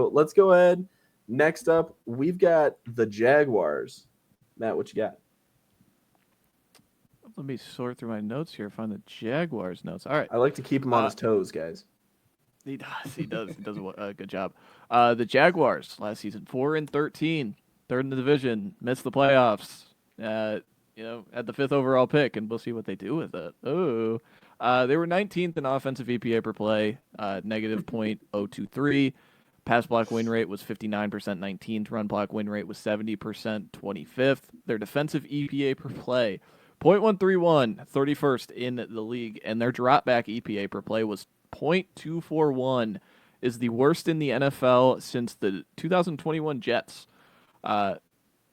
let's go ahead. Next up, we've got the Jaguars. Matt, what you got? Let me sort through my notes here, find the Jaguars notes. All right. I like to keep him on his toes, guys. He does a good job. The Jaguars last season, 4-13, third in the division, missed the playoffs. At the 5th overall pick, and we'll see what they do with it. Oh, they were 19th in offensive EPA per play, negative .023. Pass block win rate was 59%, 19th. Run block win rate was 70%, 25th. Their defensive EPA per play, .131, 31st in the league, and their dropback EPA per play was .241, is the worst in the NFL since the 2021 Jets.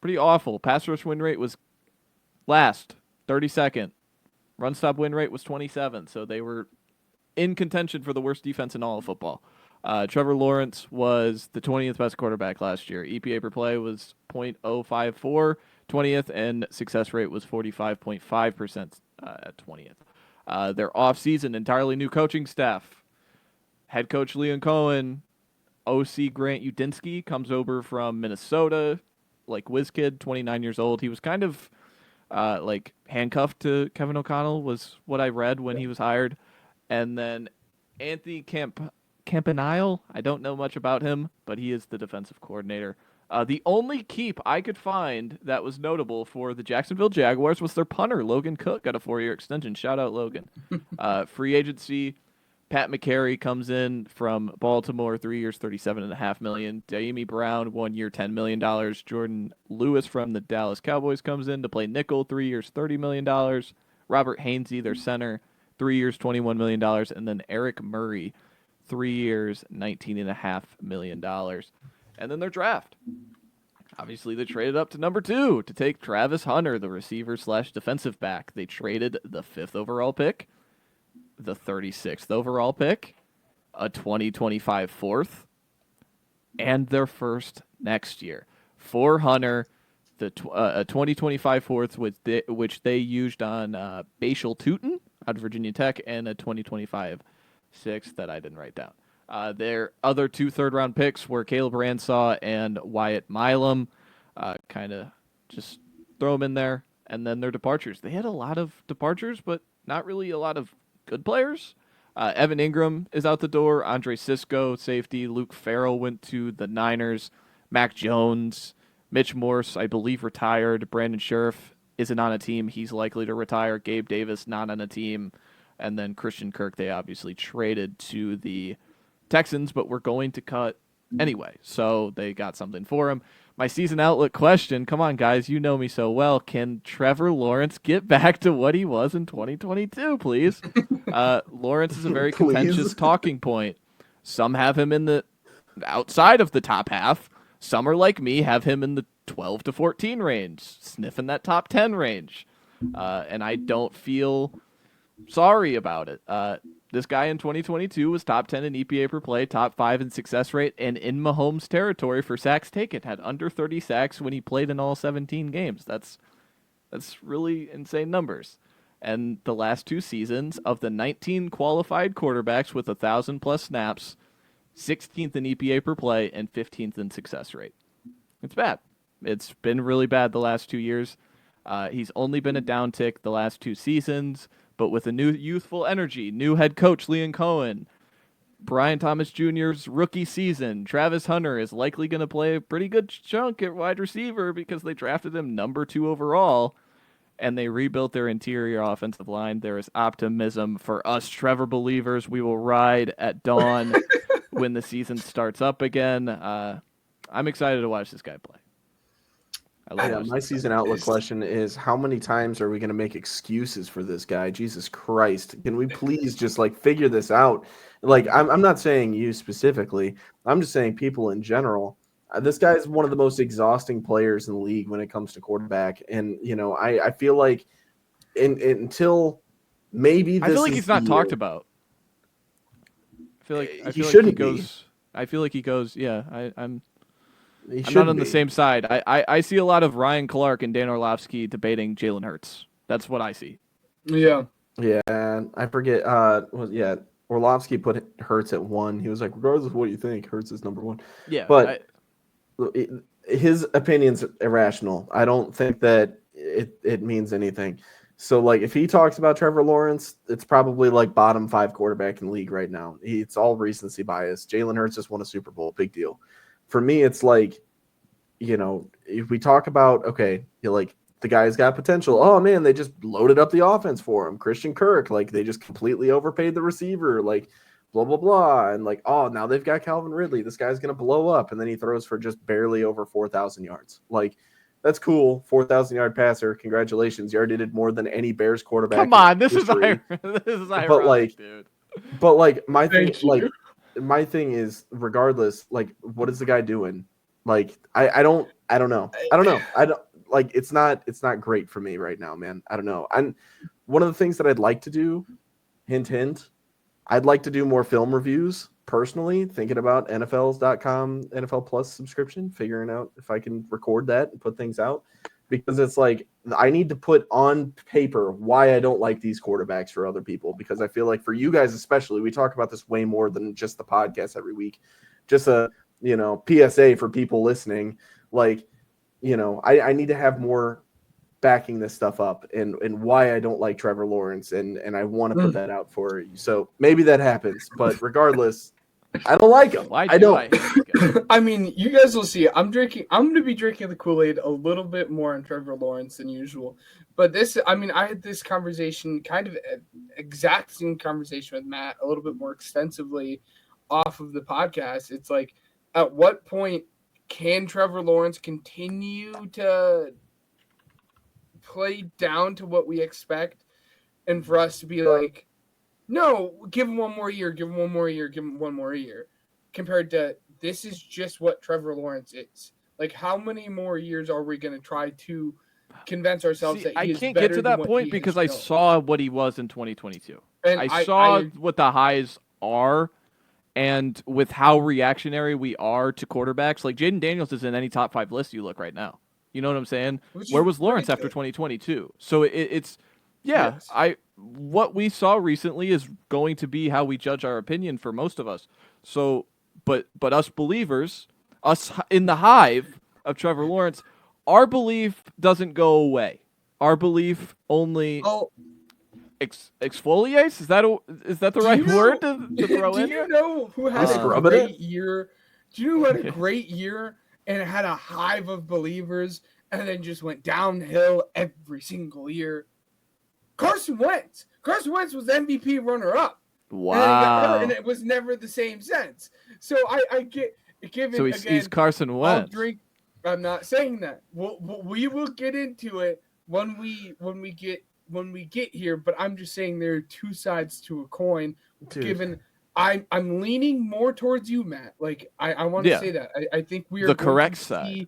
Pretty awful. Pass rush win rate was last, 32nd. Run stop win rate was 27, so they were in contention for the worst defense in all of football. Trevor Lawrence was the 20th best quarterback last year. EPA per play was .054, 20th, and success rate was 45.5% at 20th. Their offseason, entirely new coaching staff. Head coach Leon Cohen, OC Grant Udinski comes over from Minnesota, like whiz kid, 29 years old. He was kind of handcuffed to Kevin O'Connell was what I read when he was hired. And then Anthony Campanile, I don't know much about him, but he is the defensive coordinator. The only keep I could find that was notable for the Jacksonville Jaguars was their punter, Logan Cook, got a 4-year extension. Shout out, Logan. Free agency, Pat McCary comes in from Baltimore, 3 years, $37.5 million. Damie Brown, 1 year, $10 million. Jordan Lewis from the Dallas Cowboys comes in to play nickel, 3 years, $30 million. Robert Hainsey, their center, 3 years, $21 million. And then Eric Murray, 3 years, $19.5 million. And then their draft. Obviously, they traded up to number 2 to take Travis Hunter, the receiver/defensive back. They traded the 5th overall pick, the 36th overall pick, a 2025 4th, and their first next year. For Hunter, a 2025 4th, which they used on Bashal Tootin out of Virginia Tech, and a 2025 6th that I didn't write down. Their other 2 third-round picks were Caleb Ransaw and Wyatt Milam. Kind of just throw them in there. And then their departures. They had a lot of departures, but not really a lot of good players. Evan Ingram is out the door. Andre Sisco, safety. Luke Farrell went to the Niners. Mac Jones. Mitch Morse, I believe, retired. Brandon Scherf isn't on a team. He's likely to retire. Gabe Davis, not on a team. And then Christian Kirk, they obviously traded to the Texans, but were going to cut anyway. So they got something for him. My season outlook question, come on, guys, you know me so well. Can Trevor Lawrence get back to what he was in 2022, please? Lawrence is a very contentious talking point. Some have him in the outside of the top half. Some are like me, have him in the 12 to 14 range, sniffing that top 10 range. And I don't feel sorry about it. This guy in 2022 was top 10 in EPA per play, top 5 in success rate, and in Mahomes territory for sacks taken. Had under 30 sacks when he played in all 17 games. That's really insane numbers. And the last 2 seasons, of the 19 qualified quarterbacks with 1,000+ snaps, 16th in EPA per play and 15th in success rate. It's bad. It's been really bad the last 2 years. He's only been a downtick the last 2 seasons. But with a new youthful energy, new head coach Leon Cohen, Brian Thomas Jr.'s rookie season, Travis Hunter is likely going to play a pretty good chunk at wide receiver because they drafted him number 2 overall, and they rebuilt their interior offensive line. There is optimism for us Trevor believers. We will ride at dawn when the season starts up again. I'm excited to watch this guy play. My season outlook question is, how many times are we going to make excuses for this guy? Jesus Christ. Can we please just figure this out? I'm not saying you specifically. I'm just saying people in general. This guy is one of the most exhausting players in the league when it comes to quarterback. And, I feel like until maybe this I feel like is he's not the talked year. about. He shouldn't be. I feel like he goes, yeah, I'm I'm not on the same side. I see a lot of Ryan Clark and Dan Orlovsky debating Jalen Hurts. That's what I see. Yeah. Yeah, I forget. Orlovsky put Hurts at 1. He was like, regardless of what you think, Hurts is number 1. Yeah, but his opinion's irrational. I don't think that it means anything. So, like, if he talks about Trevor Lawrence, it's probably like bottom 5 quarterback in the league right now. It's all recency bias. Jalen Hurts just won a Super Bowl, big deal. For me, it's like, if we talk about, okay, like, the guy's got potential. Oh man, they just loaded up the offense for him. Christian Kirk, like, they just completely overpaid the receiver, like, blah blah blah, and like, oh, now they've got Calvin Ridley. This guy's gonna blow up, and then he throws for just barely over 4,000 yards. Like, that's cool, 4,000-yard passer. Congratulations, you already did more than any Bears quarterback. Come on, this is ironic, but like, dude. But like, my thing is, regardless, like, what is the guy doing? Like, I don't know. Like, it's not great for me right now, man. I don't know. And one of the things that I'd like to do, hint, I'd like to do more film reviews personally, thinking about NFLs.com, NFL Plus subscription, figuring out if I can record that and put things out, because it's like, I need to put on paper why I don't like these quarterbacks for other people, because I feel like for you guys especially, we talk about this way more than just the podcast every week. Just a, PSA for people listening, like, I need to have more backing this stuff up and why I don't like Trevor Lawrence, and I want to put that out for you. So maybe that happens, but regardless, I don't like him. I don't. I mean, you guys will see. I'm going to be drinking the Kool-Aid a little bit more on Trevor Lawrence than usual. But I had this conversation, kind of exact same conversation with Matt, a little bit more extensively off of the podcast. It's like, at what point can Trevor Lawrence continue to play down to what we expect, and for us to be like, no, give him one more year, give him one more year, give him one more year, compared to this is just what Trevor Lawrence is. Like, how many more years are we going to try to convince ourselves that he is better? I can't get to that point because I saw what he was in 2022. And I saw what the highs are, and with how reactionary we are to quarterbacks. Like, Jaden Daniels is in any top 5 list you look right now. You know what I'm saying? Where was Lawrence after 2022? So it's yes. What we saw recently is going to be how we judge our opinion for most of us. So, but us believers, us in the hive of Trevor Lawrence, our belief doesn't go away. Our belief only exfoliates. Is that the right word to throw in here? Do you know who had a great year? Do you know who had a great year and had a hive of believers and then just went downhill every single year? Carson Wentz. Carson Wentz was MVP runner-up. Wow. And it was never the same sense. So I get given. So he's Carson Wentz. I'm not saying that. We will get into it when we get here. But I'm just saying there are two sides to a coin. Dude. Given I'm leaning more towards you, Matt. Like, I want to say that I think we are the correct side.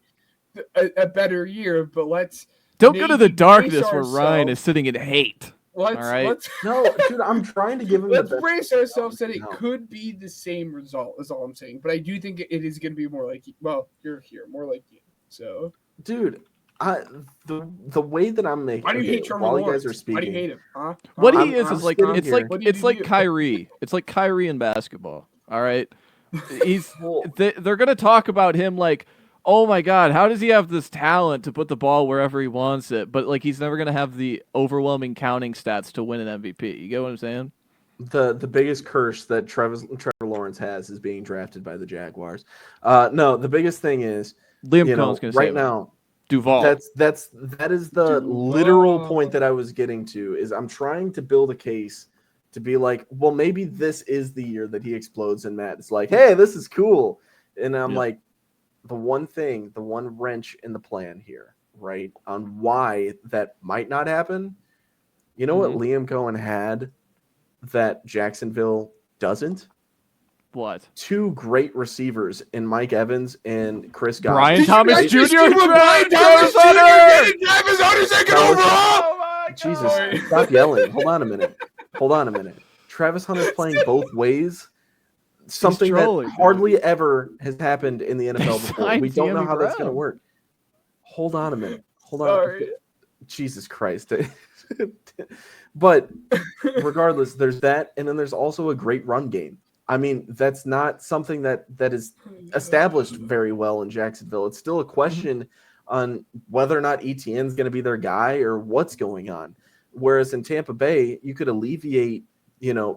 A better year, but let's. Don't go to the darkness where Ryan is sitting in hate. All right. No, dude, I'm trying to give him. Let's brace ourselves that it could be the same result. Is all I'm saying. But I do think it is going to be more like, well, you're here, more like you. So, dude, the way that I'm making. Why do you hate Trevor Lawrence? You guys are speaking? Why do you hate him? Huh? What he is like it's like Kyrie. It's like Kyrie in basketball. All right. They're going to talk about him like, oh my God, how does he have this talent to put the ball wherever he wants it? But like, he's never going to have the overwhelming counting stats to win an MVP. You get what I'm saying? The biggest curse that Trevor Lawrence has is being drafted by the Jaguars. No, the biggest thing is Liam Cohen's going to say right now. Duval. That is the literal point that I was getting to. Is I'm trying to build a case to be like, well, maybe this is the year that he explodes, and Matt is like, hey, this is cool, and I'm like. The one wrench in the plan here, right, on why that might not happen. You know what Liam Cohen had that Jacksonville doesn't? What? 2 great receivers in Mike Evans and Chris Godwin. Brian Thomas Jr. Brian Thomas Jr. Travis Hunter second overall. Jesus, stop yelling. Hold on a minute. Travis Hunter's playing both ways. Something that hardly ever has happened in the NFL before. We don't know how that's going to work. Hold on a minute. Jesus Christ. But regardless, there's that, and then there's also a great run game. I mean, that's not something that is established very well in Jacksonville. It's still a question on whether or not ETN's going to be their guy or what's going on. Whereas in Tampa Bay, you could alleviate,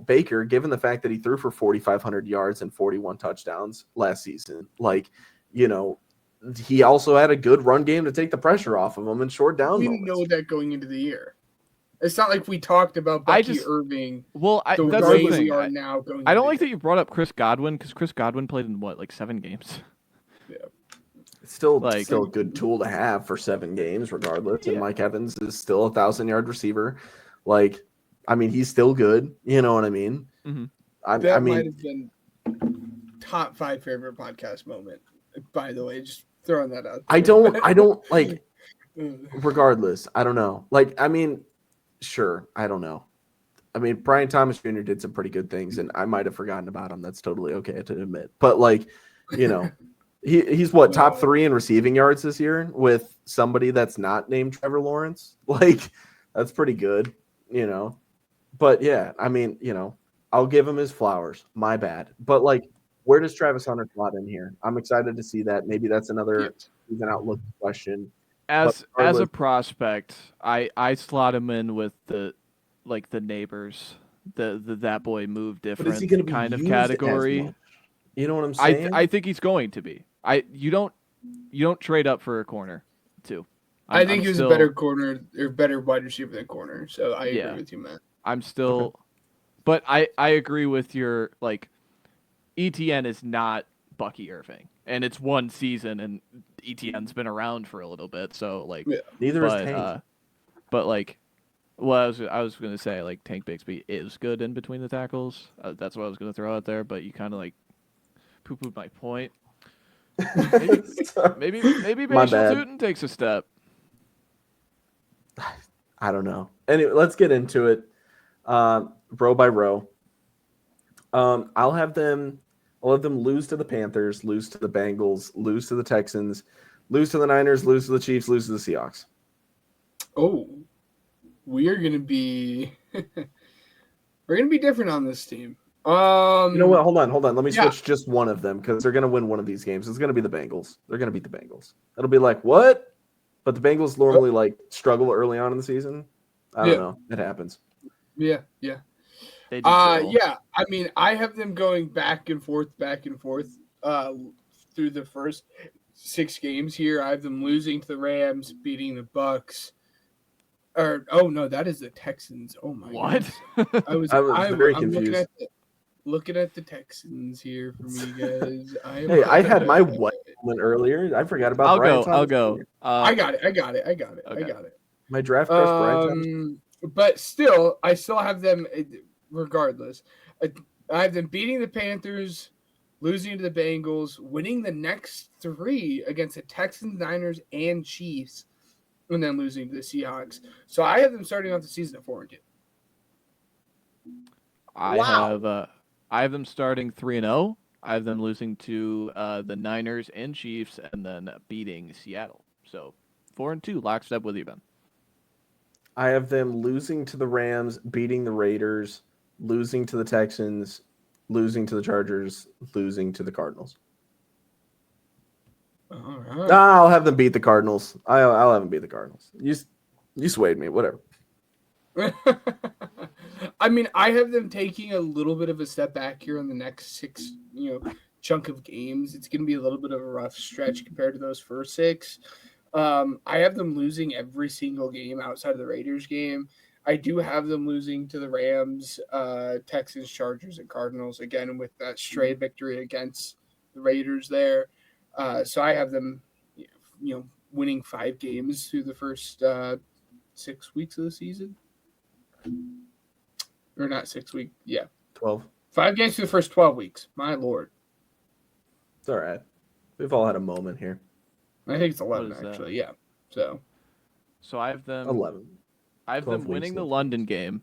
Baker, given the fact that he threw for 4,500 yards and 41 touchdowns last season. Like, he also had a good run game to take the pressure off of him in short down we moments. know that going into the year. It's not like we talked about Bucky Irving. Well, the that's way the thing. we are now going. I don't like that you brought up Chris Godwin, because Chris Godwin played in 7 games. Yeah, it's still a good tool to have for 7 games, regardless. Yeah. And Mike Evans is still a 1,000-yard receiver. Like, I mean, he's still good. You know what I mean? Mm-hmm. I mean, might have been top 5 favorite podcast moment. By the way, just throwing that out there. I don't like. Regardless, I don't know. Like, I mean. Sure, I don't know. I mean, Brian Thomas Jr. did some pretty good things, and I might have forgotten about him. That's totally okay to admit. But, like, he's what, top 3 in receiving yards this year with somebody that's not named Trevor Lawrence? Like, that's pretty good, But, yeah, I mean, I'll give him his flowers. My bad. But, like, where does Travis Hunter slot in here? I'm excited to see that. Maybe that's another season outlook question. As a prospect, I slot him in with the neighbors, the that boy move different kind of category. You know what I'm saying? I think he's going to be. You don't trade up for a corner, too. I think he was a better corner or better wide receiver than corner. So I agree with you, Matt. I'm still, but I agree with your ETN is not Bucky Irving, and it's 1 season, and ETN's been around for a little bit, so neither is Tank. But I was gonna say Tank Bigsby is good in between the tackles. That's what I was gonna throw out there, but you kind of poo-pooed my point. Maybe Bashal Tootin takes a step. I don't know. Anyway, let's get into it, row by row. I'll have them lose to the Panthers, lose to the Bengals, lose to the Texans, lose to the Niners, lose to the Chiefs, lose to the Seahawks. Oh, we are going to be we're going to be different on this team. You know what? Hold on. Let me switch just one of them because they're going to win one of these games. It's going to be the Bengals. They're going to beat the Bengals. It'll be like, what? But the Bengals normally struggle early on in the season. I don't know. It happens. Yeah. They do I mean, I have them going back and forth through the first 6 games here. I have them losing to the Rams, beating the Bucks. That is the Texans. Oh my! What? I was very confused. Looking at the Texans here for me, guys. I had my one earlier. I forgot about. I'll go. I got it. Okay. I got it. My draft crush, Brian. But still, I still have them. Regardless, I have them beating the Panthers, losing to the Bengals, winning the next 3 against the Texans, Niners, and Chiefs, and then losing to the Seahawks. So I have them starting off the season at 4-2. I have them starting 3-0. I have them losing to the Niners and Chiefs, and then beating Seattle. So 4-2, lockstep with you, Ben. I have them losing to the Rams, beating the Raiders, losing to the Texans, losing to the Chargers, losing to the Cardinals. All right. I'll have them beat the Cardinals. I'll have them beat the Cardinals. You swayed me. Whatever. I mean, I have them taking a little bit of a step back here in the next 6, chunk of games. It's going to be a little bit of a rough stretch compared to those first 6. I have them losing every single game outside of the Raiders game. I do have them losing to the Rams, Texans, Chargers, and Cardinals, again, with that stray victory against the Raiders there. So I have them, winning 5 games through the first 6 weeks of the season. Or not 6 weeks, 12. 5 games through the first 12 weeks. My Lord. It's all right. We've all had a moment here. I think it's 11, actually, yeah. So I have them 11. I have them winning the London game,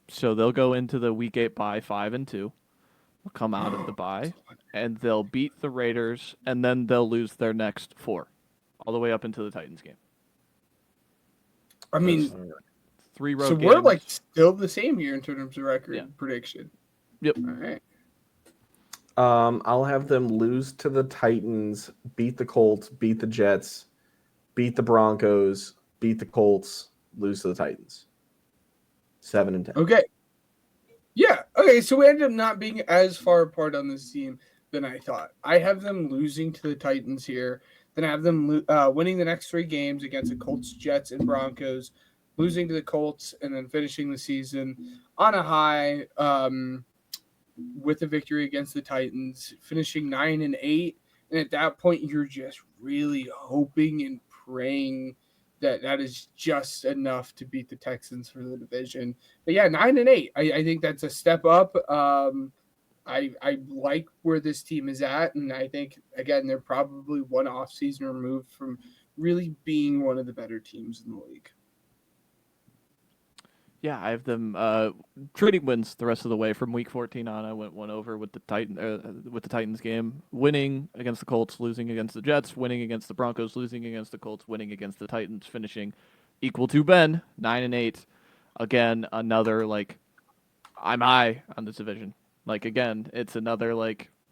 so they'll go into the Week 8 bye 5-2. They'll come out of the bye, and they'll beat the Raiders, and then they'll lose their next 4, all the way up into the Titans game. I mean, 3 road so games. we're like still the same here in terms of record prediction. Yep. All right. I'll have them lose to the Titans, beat the Colts, beat the Jets, beat the Broncos, beat the Colts, lose to the Titans. 7-10. Okay. Yeah. Okay. So we ended up not being as far apart on this team than I thought. I have them losing to the Titans here. Then I have them winning the next 3 games against the Colts, Jets, and Broncos, losing to the Colts, and then finishing the season on a high with a victory against the Titans, finishing 9-8. And at that point, you're just really hoping and praying that is just enough to beat the Texans for the division. But yeah, 9-8. I think that's a step up. I like where this team is at, and I think again they're probably one off season removed from really being one of the better teams in the league. Yeah, I have them trading wins the rest of the way from week 14 on. I went 1 over with the Titans game, winning against the Colts, losing against the Jets, winning against the Broncos, losing against the Colts, winning against the Titans, finishing equal to Ben 9-8. Again, another I'm high on this division. Again, it's another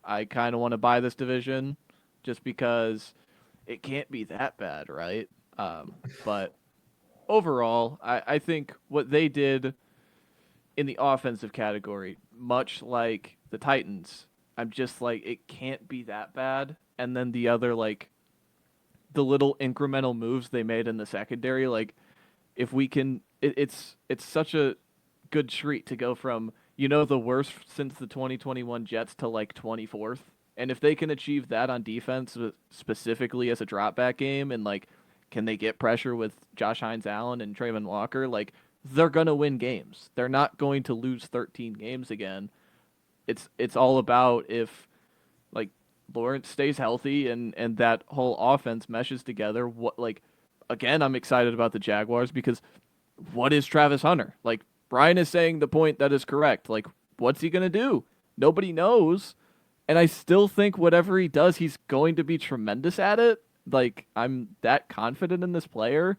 I kind of want to buy this division just because it can't be that bad, right? But overall, I think what they did in the offensive category, much like the Titans, I'm just it can't be that bad. And then the other the little incremental moves they made in the secondary, if we can, it's such a good treat to go from the worst since the 2021 Jets to 24th. And if they can achieve that on defense, specifically as a drop back game, and can they get pressure with Josh Hines-Allen and Trayvon Walker, they're gonna win games. They're not going to lose 13 games again. It's all about if Lawrence stays healthy and that whole offense meshes together. Again, I'm excited about the Jaguars because what is Travis Hunter? Brian is saying the point that is correct. What's he going to do? Nobody knows. And I still think whatever he does, he's going to be tremendous at it. I'm that confident in this player.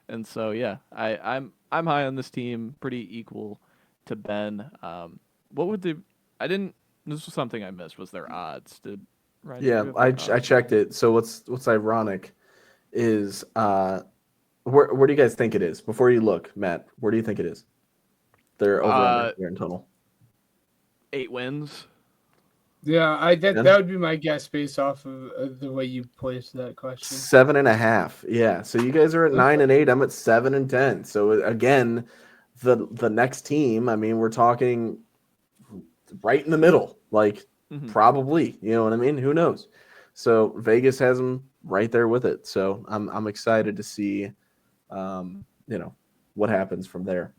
And so, yeah, I'm high on this team, pretty equal to Ben. This was something I missed, was their odds. Did Ryan? Yeah, I checked it. So what's ironic is where do you guys think it is? Before you look, Matt, where do you think it is? They're over here in total. 8 wins. Yeah, that would be my guess based off of the way you placed that question. 7.5. Yeah. So you guys are at 9-8. I'm at 7-10. So again, the next team, I mean, we're talking right in the middle. Probably. You know what I mean? Who knows? So Vegas has them right there with it. So I'm excited to see what happens from there.